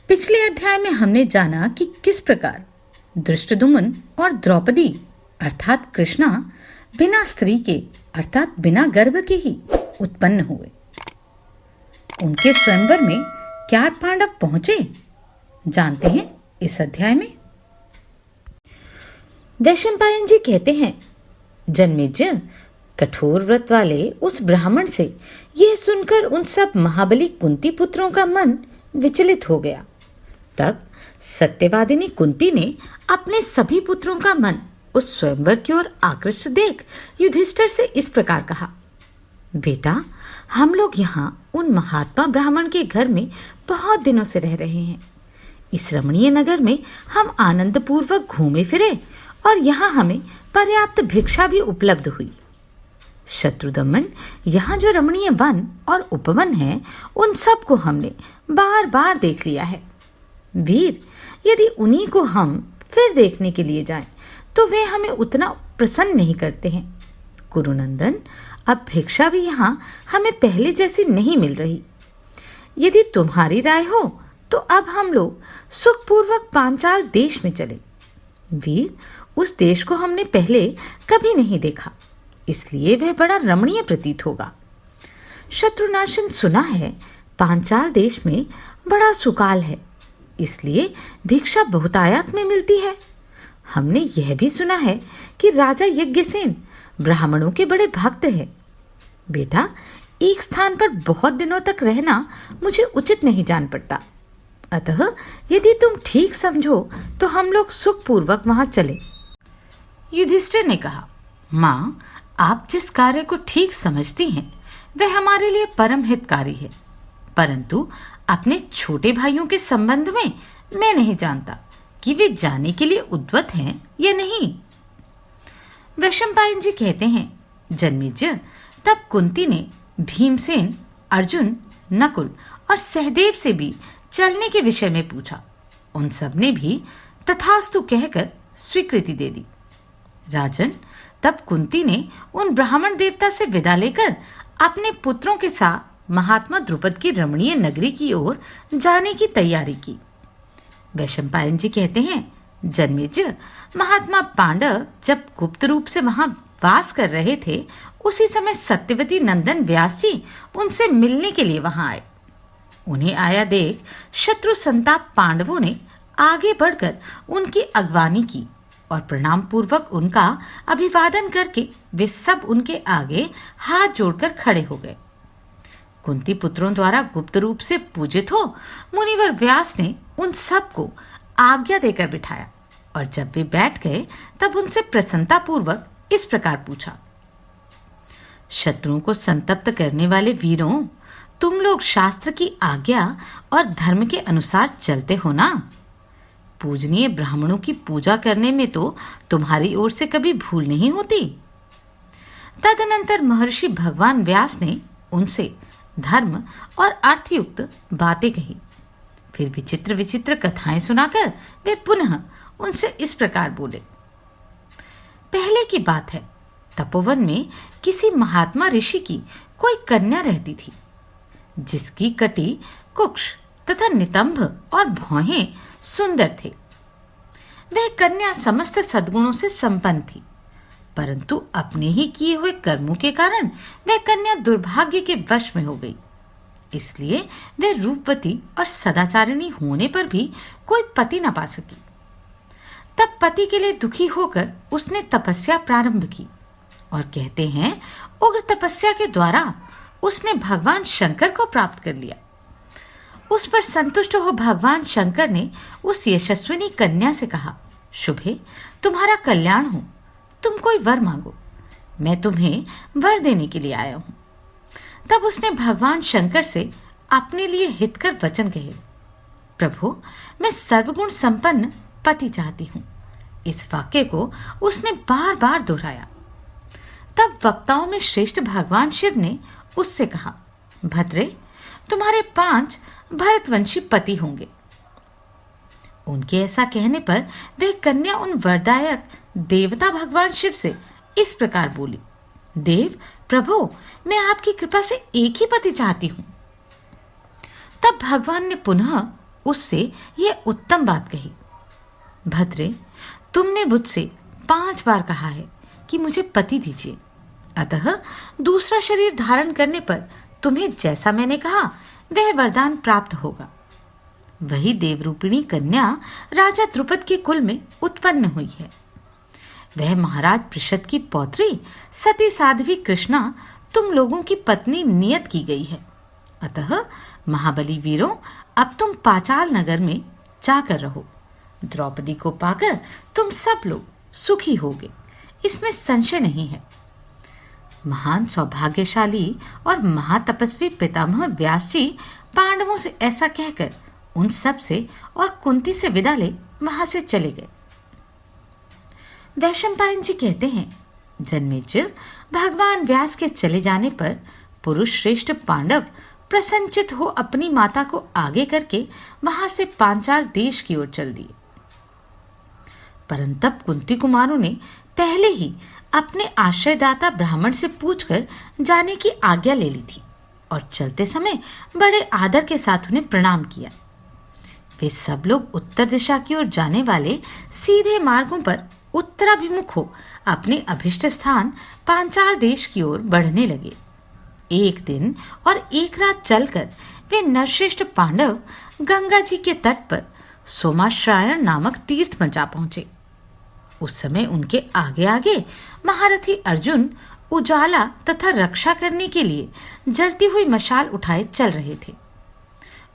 पिछले अध्याय में हमने जाना कि किस प्रकार धृष्टद्युम्न और द्रौपदी अर्थात कृष्णा बिना स्त्री के अर्थात बिना गर्भ के ही उत्पन्न हुए। उनके स्वयंवर में क्या पांडव पहुंचे जानते हैं इस अध्याय में। वैशंपायन जी कहते हैं, जन्मेजय कठोर व्रत वाले उस ब्राह्मण से यह सुनकर उन सब महाबली कुंती पुत्रों का मन विचलित हो गया। तब सत्यवादिनी कुंती ने अपने सभी पुत्रों का मन उस स्वयंवर की ओर आकृष्ट देख युधिष्ठिर से इस प्रकार कहा, बेटा, हम लोग यहाँ उन महात्मा ब्राह्मण के घर में बहुत दिनों से रह रहे हैं। इस रमणीय नगर में हम आनंद पूर्वक घूमे फिरे और यहाँ हमें पर्याप्त भिक्षा भी उपलब्ध हुई। शत्रुदमन, यहाँ जो रमणीय वन और उपवन है उन सब को हमने बार बार देख लिया है। वीर, यदि उन्हीं को हम फिर देखने के लिए जाएं तो वे हमें उतना प्रसन्न नहीं करते हैं। कुरुनंदन, अब भिक्षा भी यहाँ हमें पहले जैसी नहीं मिल रही। यदि तुम्हारी राय हो तो अब हम लोग सुखपूर्वक पांचाल देश में चले। वीर, उस देश को हमने पहले कभी नहीं देखा, इसलिए वह बड़ा रमणीय प्रतीत होगा। शत्रुनाशन सुना है पांचाल देश में बड़ा सुकाल है, इसलिए भिक्षा बहुतायत में मिलती है। हमने यह भी सुना है कि राजा यज्ञसेन ब्राह्मणों के बड़े भक्त हैं। बेटा, एक स्थान पर बहुत दिनों तक रहना मुझे उचित नहीं जान पड़ता, अतः यदि तुम ठीक समझो तो हम लोग सुखपूर्वक वहां चले। युधिष्ठिर ने कहा, माँ, आप जिस कार्य को ठीक समझती हैं वह हमारे लिए परम हितकारी है, परंतु अपने छोटे भाइयों के संबंध में मैं नहीं जानता कि वे जाने के लिए उद्वत हैं या नहीं। वैशंपायन जी कहते हैं, जन्मेजय, तब कुंती ने भीमसेन, अर्जुन, नकुल और सहदेव से भी चलने के विषय में पूछा। उन सब ने भी तथास्तु कहकर स्वीकृति दे दी। राजन, तब कुंती ने उन ब्राह्मण देवता से विदा लेकर अपने पुत्रों के साथ महात्मा द्रुपद की रमणीय नगरी की ओर जाने की तैयारी की। वैशंपायन जी कहते हैं, जन्मेजय, महात्मा पांडव जब गुप्त रूप से वहां वास कर रहे थे उसी समय सत्यवती नंदन व्यास जी उनसे मिलने के लिए वहां आए। उन्हें आया देख शत्रु संताप पांडवों ने आगे बढ़कर उनकी अगवानी की और प्रणाम पूर्वक उनका अभिवादन करके वे सब उनके आगे हाथ जोड़कर खड़े हो गए। कुंती पुत्रों द्वारा गुप्त रूप से पूजित हो मुनिवर व्यास ने उन सब को आज्ञा देकर बिठाया और जब वे बैठ गए तब उनसे प्रसन्नता पूर्वक इस प्रकार पूछा, शत्रुओं को संतप्त करने वाले वीरों, तुम लोग शास्त्र की आज्ञा और धर्म के अनुसार चलते हो ना? पूजनीय ब्राह्मणों की पूजा करने में तो तुम्हारी ओर से कभी भूल नहीं होती। तदनंतर महर्षि भगवान व्यास ने उनसे धर्म और अर्थयुक्त बातें कही। फिर विचित्र विचित्र कथाएं सुनाकर वे पुनः उनसे इस प्रकार बोले, पहले की बात है, तपोवन में किसी महात्मा ऋषि की कोई कन्या रहती थी, जिसकी कटी, कुक्ष तथा नितंब और भौहें सुंदर थे। वह कन्या समस्त सद्गुणों से संपन्न थी, परंतु अपने ही किए हुए कर्मों के कारण वह कन्या दुर्भाग्य के वश में हो गई। इसलिए वह रूपवती और सदाचारिणी होने पर भी कोई पति न पा सकी। तब पति के लिए दुखी होकर उसने तपस्या प्रारंभ की और कहते हैं उग्र तपस्या के द्वारा उसने भगवान शंकर को प्राप्त कर लिया। उस पर संतुष्ट हो भगवान शंकर ने उस यशस्विनी कन्या से कहा, शुभे, तुम्हारा कल्याण हो, तुम कोई वर मांगो, मैं तुम्हें वर देने के लिए आया हूं। तब उसने भगवान शंकर से अपने लिए हितकर वचन कहे, प्रभु, मैं सर्वगुण संपन्न पति चाहती हूं। इस वाक्य को उसने बार बार दोहराया। तब वक्ताओं में श्रेष्ठ भगवान शिव ने उससे कहा, भद्रे, तुम्हारे 5 भरतवंशी पति होंगे। उनके ऐसा कहने पर वह कन्या उन वरदायक देवता भगवान शिव से इस प्रकार बोली, देव प्रभु, मैं आपकी कृपा से एक ही पति चाहती हूं। तब भगवान ने पुनः उससे यह उत्तम बात कही, भद्रे, तुमने मुझसे 5 बार कहा है कि मुझे पति दीजिए, अतः दूसरा शरीर धारण करने पर तुम्हें जैसा मैंने कहा वह वरदान प्राप्त होगा। वही देवरूपिणी कन्या राजा द्रुपद के कुल में उत्पन्न हुई है। वह महाराज पृषद की पौत्री सती साध्वी कृष्णा तुम लोगों की पत्नी नियत की गई है। अतः महाबली वीरों, अब तुम पांचाल नगर में जाकर रहो। द्रौपदी को पाकर तुम सब लोग सुखी होगे, इसमें संशय नहीं है। महान सौभाग्यशाली और महातपस्वी पितामह व्यास जी पांडवों से ऐसा कहकर उन सब से और कुंती से विदा ले वहां से चले गए। वैशंपायन जी कहते हैं, जन्मेजय, भगवान व्यास के चले जाने पर पुरुष श्रेष्ठ पांडव प्रसन्नचित हो अपनी माता को आगे करके वहां से पांचाल देश की ओर चल दिए। परंतप कुंती कुमारों ने पहले ही अपने आश्रयदाता ब्राह्मण से पूछकर जाने की आज्ञा ले ली थी और चलते समय बड़े आदर के साथ उन्हें प्रणाम किया। वे सब लोग उत्तर दिशा की ओर जाने वाले सीधे मार्गों पर उत्तराभिमुख हो अपने अभिष्ट स्थान पांचाल देश की ओर बढ़ने लगे। एक दिन और एक रात चलकर वे नरश्रेष्ठ पांडव गंगा जी के तट पर सोमाश्रायण नामक तीर्थ पर जा पहुंचे। उस समय उनके आगे आगे महारथी अर्जुन उजाला तथा रक्षा करने के लिए जलती हुई मशाल उठाए चल रहे थे।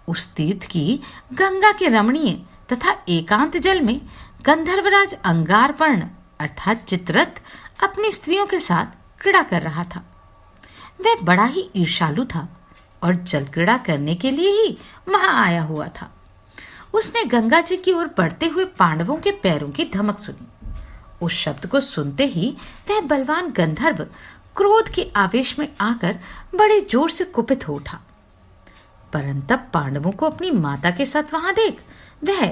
उस तीर्थ की गंगा के रमणीय तथा एकांत जल में गंधर्वराज अंगारपर्ण अर्थात चित्ररथ अपनी स्त्रियों के साथ क्रीड़ा कर रहा था। वह बड़ा ही ईर्ष्यालु था और जल क्रीड़ा करने के लिए ही वहां आया हुआ था। उसने गंगा जी की ओर बढ़ते हुए पांडवों के पैरों की धमक सुनी। उस शब्द को सुनते ही वह बलवान गंधर्व क्रोध के आवेश में आकर बड़े जोर से कुपित हो उठा। परंतप पांडवों को अपनी माता के साथ वहां देख वह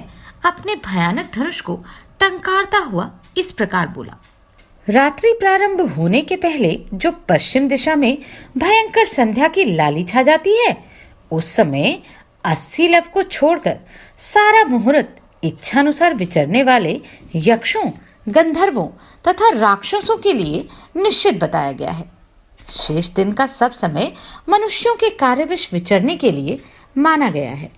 अपने भयानक धनुष को टंकारता हुआ इस प्रकार बोला, रात्रि प्रारंभ होने के पहले जो पश्चिम दिशा में भयंकर संध्या की लाली छा जाती है, उस समय 80 लव को छोड़कर सारा मुहूर्त इच्छानुसार विचरने वाले यक्षों, गंधर्वों तथा राक्षसों के लिए निश्चित बताया गया है। शेष दिन का सब समय मनुष्यों के कार्यवश विचरने के लिए माना गया है।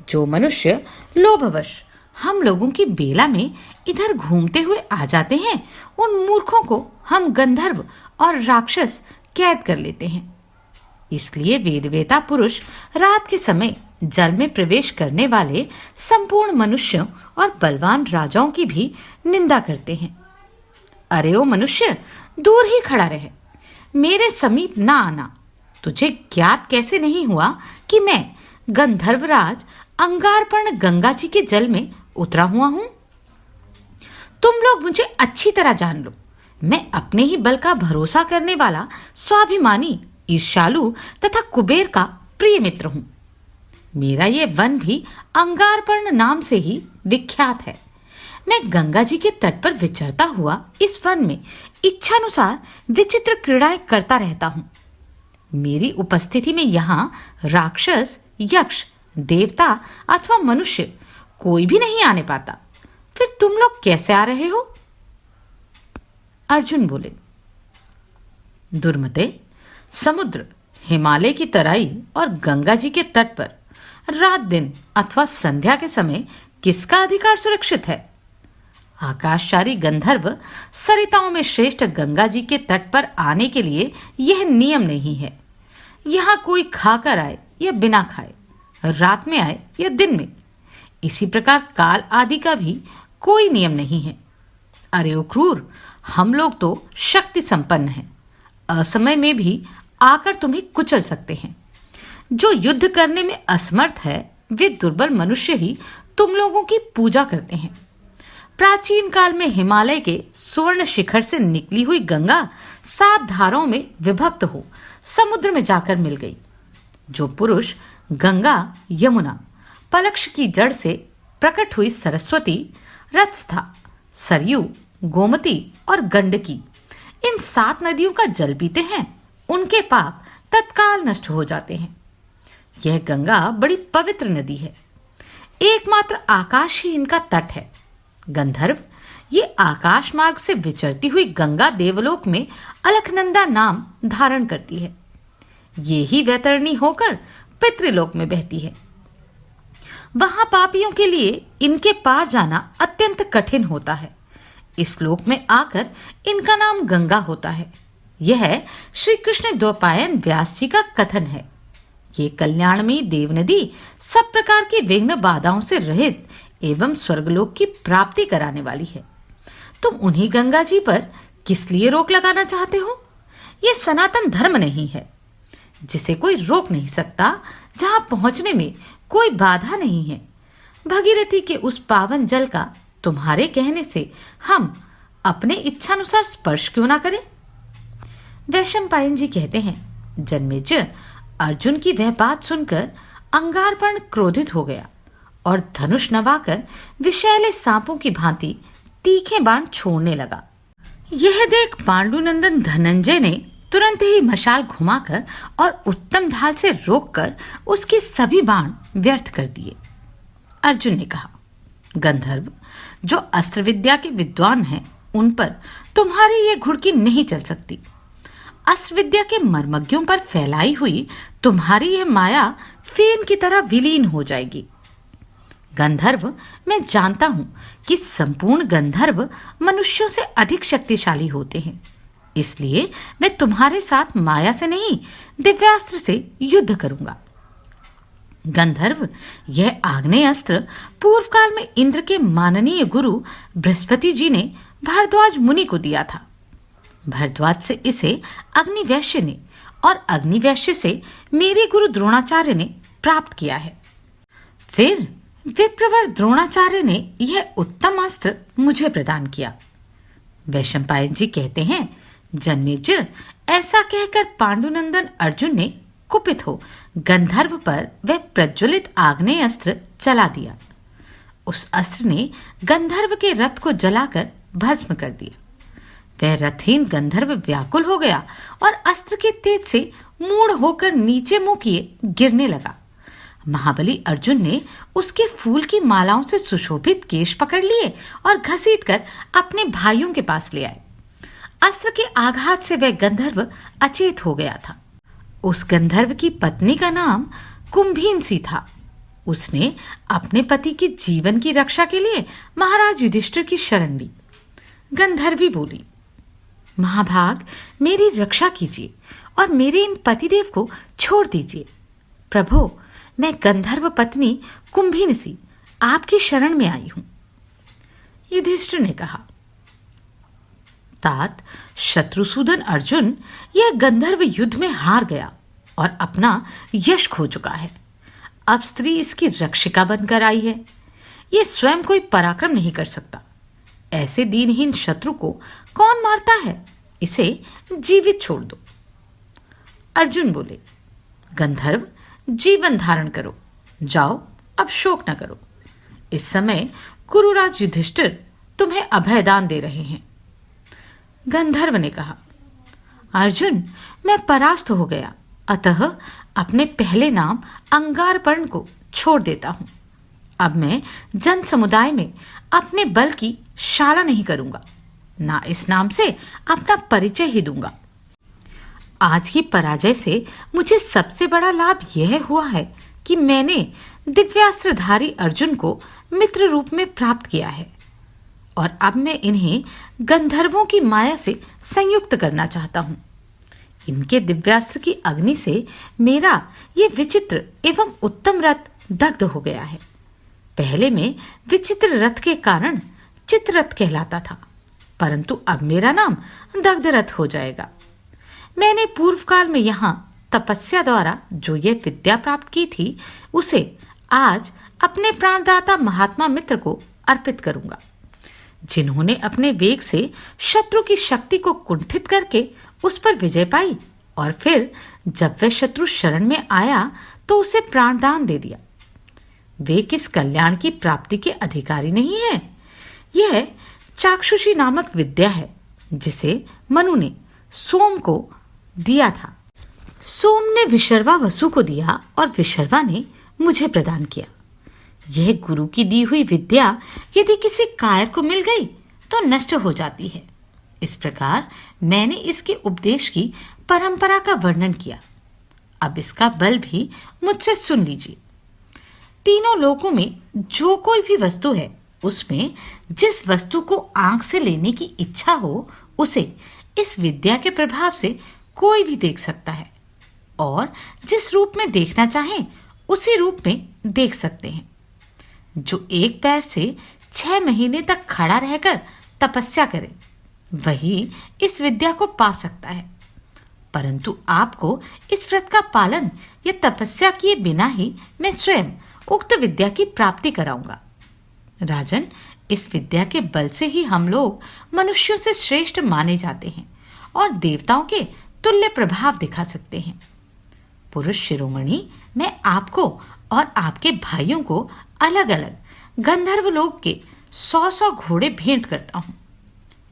जो मनुष्य लोभवश हम लोगों की बेला में इधर घूमते हुए आ जाते हैं, उन मूर्खों को हम गंधर्व और राक्षस कैद कर लेते हैं। इसलिए वेदवेता पुरुष रात के समय जल में प्रवेश करने वाले संपूर्ण मनुष्यों और बलवान राजाओं की भी निंदा करते हैं। अरे ओ मनुष्य, दूर ही खड़ा रहे, मेरे समीप ना आना। तुझे ज्ञात कैसे नहीं हुआ कि मैं गंधर्वराज अंगारपर्ण गंगा जी के जल में उतरा हुआ हूं? तुम लोग मुझे अच्छी तरह जान लो। मैं अपने ही बल का भरोसा करने वाला स्वाभिमानी, ईर्ष्यालु तथा कुबेर का प्रिय मित्र हूं। मेरा ये वन भी अंगारपर्ण नाम से ही विख्यात है। मैं गंगा जी के तट पर विचरता हुआ इस वन में इच्छानुसार विचित्र क्रीड़ाएं करता रहता हूं। मेरी उपस्थिति में यहाँ राक्षस, यक्ष, देवता अथवा मनुष्य कोई भी नहीं आने पाता। फिर तुम लोग कैसे आ रहे हो? अर्जुन बोले, दुर्मते, समुद्र, हिमालय की तराई और गंगा जी के तट पर रात दिन अथवा संध्या के समय किसका अधिकार सुरक्षित है? आकाशचारी गंधर्व सरिताओं में श्रेष्ठ गंगा जी के तट पर आने के लिए यह नियम नहीं है। यहाँ कोई खाकर आए या बिना खाए, रात में आए या दिन में, इसी प्रकार काल आदि का भी कोई नियम नहीं है। अरे ओ क्रूर, हम लोग तो शक्ति संपन्न हैं, असमय में भी आकर तुम्हें कुचल सकते हैं। जो युद्ध करने में असमर्थ है, वे दुर्बल मनुष्य ही तुम लोगों की पूजा करते हैं। प्राचीन काल में हिमालय के स्वर्ण शिखर से निकली हुई गंगा 7 धाराओं में विभक्त हो समुद्र में जाकर मिल गई। जो पुरुष गंगा, यमुना, पलक्ष की जड़ से प्रकट हुई सरस्वती, रत्स्था, सरयू, गोमती और गंडकी, इन 7 नदियों का जल पीते हैं, उनके पाप तत्काल नष्ट हो जाते हैं। यह गंगा बड़ी पवित्र नदी है। एकमात्र आकाश ही इनका तट है। गंधर्व, ये आकाश मार्ग से विचरती हुई गंगा देवलोक में अलकनंदा नाम धारण करती है। ये ही वैतरणी होकर पितृलोक में बहती है। वहां पापियों के लिए इनके पार जाना अत्यंत कठिन होता है। इस लोक में आकर इनका नाम गंगा होता है। यह श्री कृष्ण द्वैपायन व्यास जी का कथन है। ये कल्याणमयी देव नदी सब प्रकार की विघ्न बाधाओं से रहित एवं स्वर्गलोक की प्राप्ति कराने वाली है। तुम उन्हीं गंगा जी पर किस लिए रोक लगाना चाहते हो? ये सनातन धर्म नहीं है जिसे कोई रोक नहीं सकता, जहां पहुंचने में कोई बाधा नहीं है। भगीरथी के उस पावन जल का तुम्हारे कहने से हम अपने इच्छानुसार स्पर्श क्यों ना करें? वैशंपायन जी कहते हैं, जन्मेजय, अर्जुन की वह बात सुनकर अंगारपर्ण क्रोधित हो गया और धनुष नवाकर विषैले सांपों की भांति तीखे बाण छोड़ने लगा। यह देख पांडुनंदन धनंजय ने तुरंत ही मशाल घुमाकर और उत्तम ढाल से रोककर उसके सभी बाण व्यर्थ कर दिए। अर्जुन ने कहा, गंधर्व, जो अस्त्र विद्या के विद्वान हैं, उन पर तुम्हारी ये घुड़की नहीं चल सकती। अस्त्र विद्या के मर्मज्ञों पर फैलाई हुई तुम्हारी यह माया फेन की तरह विलीन हो जाएगी। गंधर्व, मैं जानता हूं कि संपूर्ण गंधर्व मनुष्यों से अधिक शक्तिशाली होते हैं, इसलिए मैं तुम्हारे साथ माया से नहीं, दिव्यास्त्र से युद्ध करूंगा। गंधर्व, यह आग्नेय अस्त्र पूर्व काल में इंद्र के माननीय गुरु बृहस्पति जी ने भारद्वाज मुनि को दिया था। भारद्वाज से इसे अग्निवैश्य ने और अग्निवैश्य से मेरे गुरु द्रोणाचार्य ने प्राप्त किया है। फिर विप्रवर द्रोणाचार्य ने यह उत्तम अस्त्र मुझे प्रदान किया। वैशंपायन जी कहते हैं, जन्मेजय, ऐसा कहकर पांडुनंदन अर्जुन ने कुपित हो गंधर्व पर वह प्रज्वलित आग्नेय अस्त्र चला दिया। उस अस्त्र ने गंधर्व के रथ को जलाकर भस्म कर दिया। वह रथहीन गंधर्व व्याकुल हो गया और अस्त्र के तेज से मूढ़ होकर नीचे मुंह किए गिरने लगा। महाबली अर्जुन ने उसके फूल की मालाओं से सुशोभित केश पकड़ लिए और घसीटकर अपने भाइयों के पास ले आए। अस्त्र के आघात से वह गंधर्व अचेत हो गया था। उस गंधर्व की पत्नी का नाम कुंभीनसी था। उसने अपने पति के जीवन की रक्षा के लिए महाराज युधिष्ठिर की शरण ली। गंधर्वी बोली, महाभाग, मेरी रक्षा कीजिए और मेरे इन पतिदेव को छोड़ दीजिए। प्रभो, मैं गंधर्व पत्नी कुंभीनसी आपकी शरण में आई हूं। युधिष्ठिर ने कहा, तात, शत्रुसूदन अर्जुन यह गंधर्व युद्ध में हार गया और अपना यश खो चुका है। अब स्त्री इसकी रक्षिका बनकर आई है। यह स्वयं कोई पराक्रम नहीं कर सकता। ऐसे दीनहीन शत्रु को कौन मारता है? इसे जीवित छोड़ दो। अर्जुन बोले, गंधर्व, जीवन धारण करो, जाओ, अब शोक न करो। इस समय कुरुराज युधिष्ठिर तुम्हें अभयदान दे रहे हैं। गंधर्व ने कहा, अर्जुन, मैं परास्त हो गया, अतः अपने पहले नाम अंगारपर्ण को छोड़ देता हूं। अब मैं जन समुदाय में अपने बल की शाला नहीं करूंगा, ना इस नाम से अपना परिचय ही दूंगा। आज की पराजय से मुझे सबसे बड़ा लाभ यह हुआ है कि मैंने दिव्यास्त्रधारी अर्जुन को मित्र रूप में प्राप्त किया है और अब मैं इन्हें गंधर्वों की माया से संयुक्त करना चाहता हूं। इनके दिव्यास्त्र की अग्नि से मेरा ये विचित्र एवं उत्तम रथ दग्ध हो गया है। पहले में विचित्र रथ के कारण चित्ररथ कहलाता था, परंतु अब मेरा नाम दग्ध रथ हो जाएगा। मैंने पूर्व काल में यहाँ तपस्या द्वारा जो ये विद्या प्राप्त की थी, उसे आज अपने प्राणदाता महात्मा मित्र को अर्पित करूंगा, जिन्होंने अपने वेग से शत्रु की शक्ति को कुंठित करके उस पर विजय पाई और फिर जब वह शत्रु शरण में आया तो उसे प्राणदान दे दिया। वे किस कल्याण की प्राप्ति के अधिकारी नहीं है? यह चाक्षुषी नामक विद्या है जिसे मनु ने सोम को दिया था। सोम ने विशर्वा वसु को दिया और विशर्वा ने मुझे प्रदान किया। यह गुरु की दी हुई विद्या यदि किसी कायर को मिल गई तो नष्ट हो जाती है। इस प्रकार मैंने इसके उपदेश की परंपरा का वर्णन किया। अब इसका बल भी मुझसे सुन लीजिए। तीनों लोकों में जो कोई भी वस्तु है, उसमें जिस वस्तु को आंख से लेने की इच्छा हो, उसे इस विद्या के प्रभाव से कोई भी देख सकता है और जिस रूप में देखना चाहे उसी रूप में देख सकते हैं। जो एक पैर से 6 महीने तक खड़ा रहकर तपस्या करे, वही इस विद्या को पा सकता है। परंतु आपको इस व्रत का पालन या तपस्या किए बिना ही मैं स्वयं उक्त विद्या की प्राप्ति कराऊंगा। राजन, इस विद्या के बल से ही हम लोग मनुष्यों से श्रेष्ठ माने जाते हैं और देवताओं के तुल्य प्रभाव दिखा सकते हैं। पुरुष शिरोमणि, मैं आपको और आपके भाइयों को अलग अलग गंधर्व लोक के 100 घोड़े भेंट करता हूं।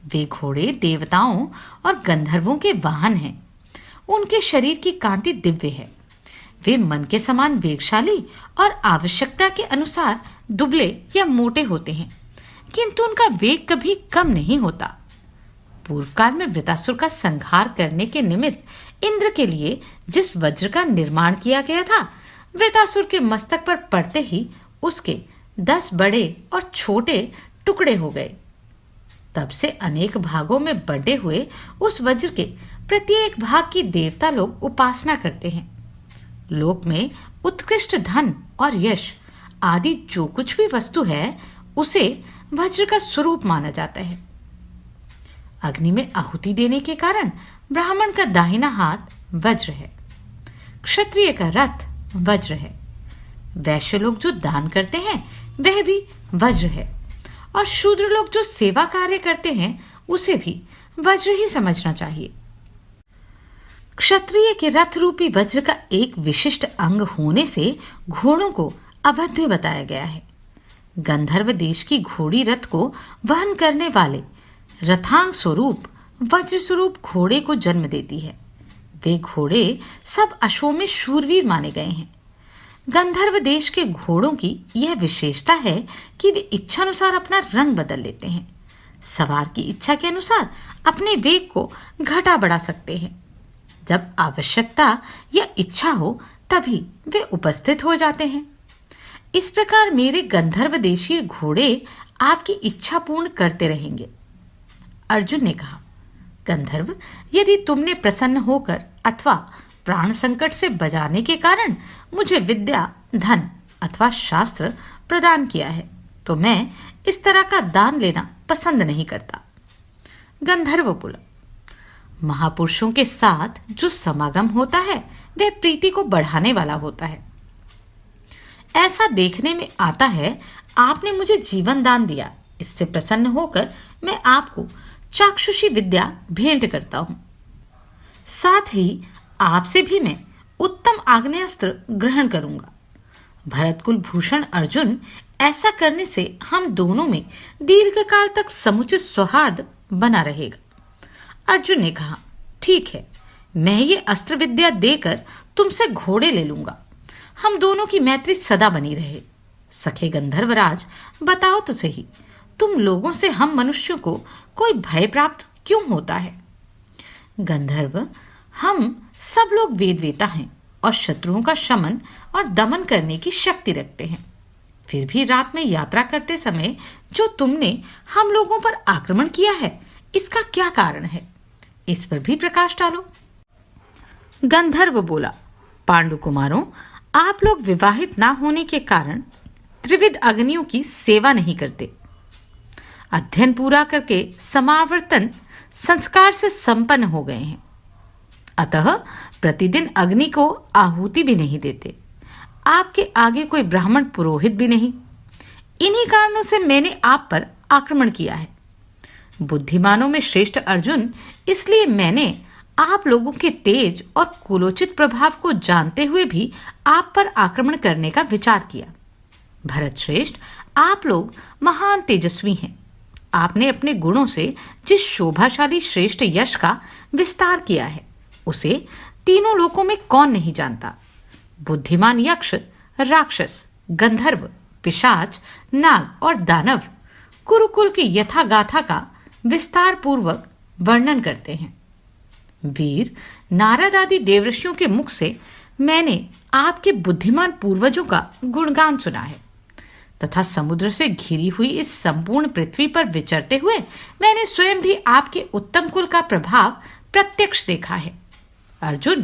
वे घोड़े देवताओं और गंधर्वों के वाहन हैं। उनके शरीर की कांति दिव्य है। वे मन के समान वेगशाली और आवश्यकता के अनुसार दुबले या मोटे होते हैं, किंतु उनका वेग कभी कम नहीं होता। पूर्व काल में वृतासुर का संहार करने के निमित्त इंद्र के लिए जिस वज्र का निर्माण किया गया था, वृतासुर के मस्तक पर पड़ते ही उसके 10 बड़े और छोटे टुकड़े हो गए। तब से अनेक भागों में बंटे हुए उस वज्र के प्रत्येक भाग की देवता लोग उपासना करते हैं। लोक में उत्कृष्ट धन और यश आदि जो कुछ भी वस्तु है, उसे वज्र का स्वरूप माना जाता है। अग्नि में आहुति देने के कारण ब्राह्मण का दाहिना हाथ वज्र है, क्षत्रिय का रथ वज्र है, वैश्य लोग जो दान करते हैं वह भी वज्र है, और शूद्र लोग जो सेवा कार्य करते हैं उसे भी वज्र ही समझना चाहिए। क्षत्रिय के रथ रूपी वज्र का एक विशिष्ट अंग होने से घोड़ों को अवध्य बताया गया है। गंधर्व देश की घोड़ी रथ को वहन करने वाले रथांग स्वरूप वज्र स्वरूप घोड़े को जन्म देती है। वे घोड़े सब अश्वों में शूरवीर माने गए हैं। गंधर्व देश के घोड़ों की यह विशेषता है कि वे इच्छानुसार अपना रंग बदल लेते हैं। सवार की इच्छा के अनुसार अपने वेग को घटा बढ़ा सकते हैं। जब आवश्यकता या इच्छा हो तभी वे उपस्थित हो जाते हैं। इस प्रकार मेरे गंधर्व देशीय घोड़े आपकी इच्छा पूर्ण करते रहेंगे। अर्जुन ने कहा, गंधर्व, यदि तुमने प्रसन्न होकर अथवा प्राण संकट से बचाने के कारण मुझे विद्या, धन अथवा शास्त्र प्रदान किया है, तो मैं इस तरह का दान लेना पसंद नहीं करता। गंधर्व बोला, महापुरुषों के साथ जो समागम होता है वह प्रीति को बढ़ाने वाला होता है। ऐसा देखने में आता है आपने मुझे जीवन दान दिया। इससे प्रसन्न होकर मैं आपको चाक्षुषी विद्या भेंट करता हूं। साथ ही आपसे भी मैं उत्तम आग्नेयास्त्र ग्रहण करूंगा। भरतकुल भूषण अर्जुन, ऐसा करने से हम दोनों में दीर्घकाल तक समुचित सौहार्द बना रहेगा। अर्जुन ने कहा, ठीक है, मैं ये अस्त्र विद्या देकर तुमसे घोड़े ले लूंगा। हम दोनों की मैत्री सदा बनी रहे। सखे गंधर्वराज, बताओ तो सही, तुम लोगों से हम मनुष्यों को कोई भय प्राप्त क्यों होता है? गंधर्व, हम सब लोग वेदवेता हैं और शत्रुओं का शमन और दमन करने की शक्ति रखते हैं। फिर भी रात में यात्रा करते समय जो तुमने हम लोगों पर आक्रमण किया है, इसका क्या कारण है? इस पर भी प्रकाश डालो। गंधर्व बोला, पांडु कुमारों, आप लोग विवाहित ना होने के कारण त्रिविध अग्नियों की सेवा नहीं करते। अध्ययन पूरा करके समावर्तन संस्कार से संपन्न हो गए हैं, अतः प्रतिदिन अग्नि को आहुति भी नहीं देते। आपके आगे कोई ब्राह्मण पुरोहित भी नहीं। इन्हीं कारणों से मैंने आप पर आक्रमण किया है। बुद्धिमानों में श्रेष्ठ अर्जुन, इसलिए मैंने आप लोगों के तेज और कुलोचित प्रभाव को जानते हुए भी आप पर आक्रमण करने का विचार किया। भरत श्रेष्ठ, आप लोग महान तेजस्वी हैं। आपने अपने गुणों से जिस शोभाशाली श्रेष्ठ यश का विस्तार किया है, उसे तीनों लोकों में कौन नहीं जानता। बुद्धिमान यक्ष, राक्षस, गंधर्व, पिशाच, नाग और दानव कुरुकुल की यथागाथा का विस्तार पूर्वक वर्णन करते हैं। वीर, नारद आदि देवऋषियों के मुख से मैंने आपके बुद्धिमान पूर्वजों का गुणगान सुना है तथा समुद्र से घिरी हुई इस संपूर्ण पृथ्वी पर विचरते हुए मैंने स्वयं भी आपके उत्तम कुल का प्रभाव प्रत्यक्ष देखा है। अर्जुन,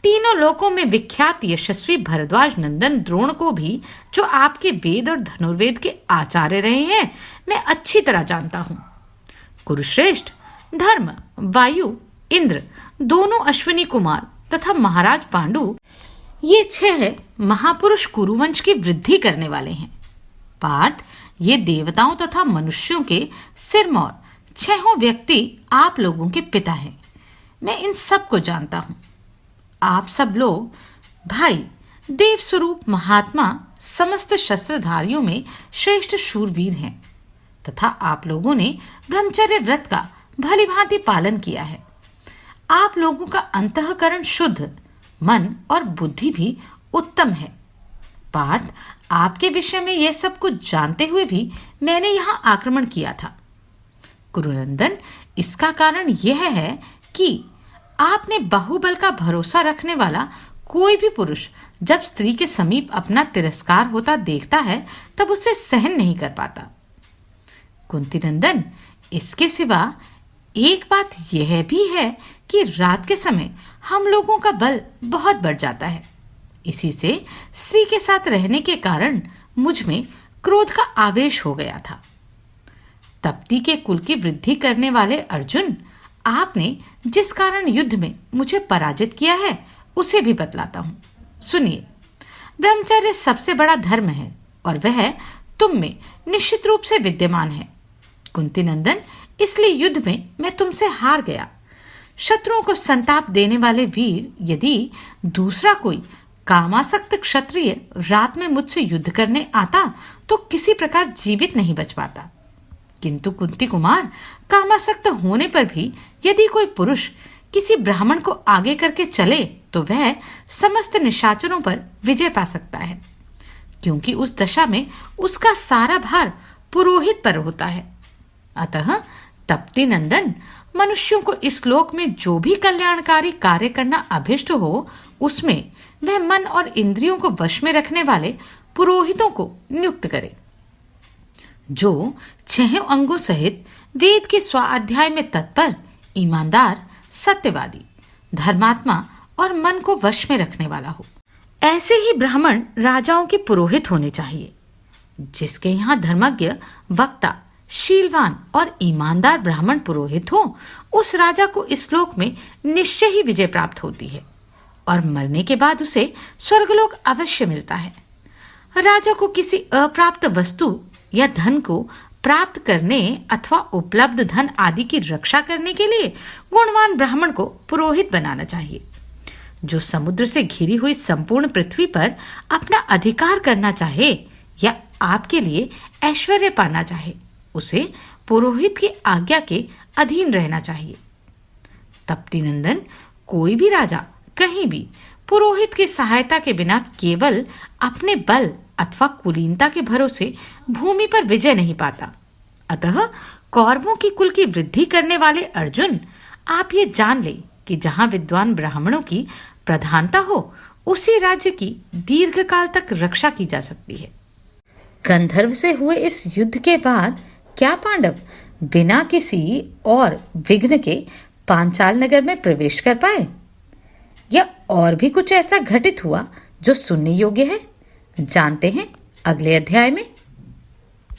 तीनों लोकों में विख्यात यशस्वी भरद्वाज नंदन द्रोण को भी, जो आपके वेद और धनुर्वेद के आचार्य रहे हैं, मैं अच्छी तरह जानता हूं। कुरुश्रेष्ठ, धर्म, वायु, इंद्र, दोनों अश्विनी कुमार तथा महाराज पांडु, ये 6 महापुरुष कुरुवंश की वृद्धि करने वाले हैं। पार्थ, ये देवताओं तथा मनुष्यों के सिरमौर 6 व्यक्ति आप लोगों के पिता हैं। मैं इन सब को जानता हूं। आप सब लोग भाई, देव स्वरूप महात्मा, समस्त शस्त्रधारियों में श्रेष्ठ शूरवीर हैं तथा आप लोगों ने ब्रह्मचर्य व्रत का भलीभांति पालन किया है। आप लोगों का अंतःकरण शुद्ध, मन और बुद्धि भी उत्तम है। पार्थ, आपके विषय में यह सब कुछ जानते हुए भी मैंने यहां आक्रमण किया था। कुरुनंदन, इसका कारण यह है कि आपने बाहुबल का भरोसा रखने वाला कोई भी पुरुष जब स्त्री के समीप अपना तिरस्कार होता देखता है तब उसे सहन नहीं कर पाता। कुंतीनंदन, इसके सिवा एक बात यह भी है कि रात के समय हम लोगों का बल बहुत बढ़ जाता है। इसी से स्त्री के साथ रहने के कारण मुझ में क्रोध का आवेश हो गया था। तप्ती के कुल की वृद्धि करने वाले अर्जुन, आपने जिस कारण युद्ध में मुझे पराजित किया है उसे भी बतलाता हूं। सुनिए, ब्रह्मचर्य सबसे बड़ा धर्म है और वह तुम में निश्चित रूप से विद्यमान है। कुंतीनंदन, इसलिए युद्ध में मैं तुमसे हार गया। शत्रुओं को संताप देने वाले वीर, यदि दूसरा कोई कामासक्त क्षत्रिय रात में मुझसे युद्ध करने आता तो किसी प्रकार जीवित नहीं बच पाता। किंतु कुंती कुमार, कामासक्त होने पर भी यदि कोई पुरुष किसी ब्राह्मण को आगे करके चले तो वह समस्त निशाचरों पर विजय पा सकता है, क्योंकि उस दशा में उसका सारा भार पुरोहित पर होता है। अतः तप्ती नंदन, मनुष्यों को इस लोक में जो भी कल्याणकारी कार्य करना अभिष्ट हो उसमें वह मन और इंद्रियों को वश में रखने वाले पुरोहितों को नियुक्त करे, जो 6 अंगों सहित वेद के स्वाध्याय में तत्पर, ईमानदार, सत्यवादी, धर्मात्मा और मन को वश में रखने वाला हो। ऐसे ही ब्राह्मण राजाओं के पुरोहित होने चाहिए। जिसके यहाँ धर्मज्ञ, वक्ता, शीलवान और ईमानदार ब्राह्मण पुरोहित हो, उस राजा को इस श्लोक में निश्चय ही विजय प्राप्त होती है और मरने के बाद उसे स्वर्गलोक अवश्य मिलता है। राजा को किसी अप्राप्त वस्तु या धन को प्राप्त करने अथवा उपलब्ध धन आदि की रक्षा करने के लिए गुणवान ब्राह्मण को पुरोहित बनाना चाहिए। जो समुद्र से घिरी हुई संपूर्ण पृथ्वी पर अपना अधिकार करना चाहे या आपके लिए ऐश्वर्य पाना चाहे, उसे पुरोहित की आज्ञा के अधीन रहना चाहिए। तप्ती नंदन, कोई भी राजा कहीं भी पुरोहित की सहायता के बिना केवल अपने बल अथवा कुलीनता के भरोसे भूमि पर विजय नहीं पाता। अतः कौरवों की कुल की वृद्धि करने वाले अर्जुन, आप ये जान ले कि जहां विद्वान ब्राह्मणों की प्रधानता हो उसी राज्य की दीर्घ काल तक रक्षा की जा सकती है। गंधर्व से हुए इस युद्ध के बाद क्या पांडव बिना किसी और विघ्न के पांचाल नगर में प्रवेश कर पाए, या और भी कुछ ऐसा घटित हुआ जो सुनने योग्य है? जानते हैं अगले अध्याय में।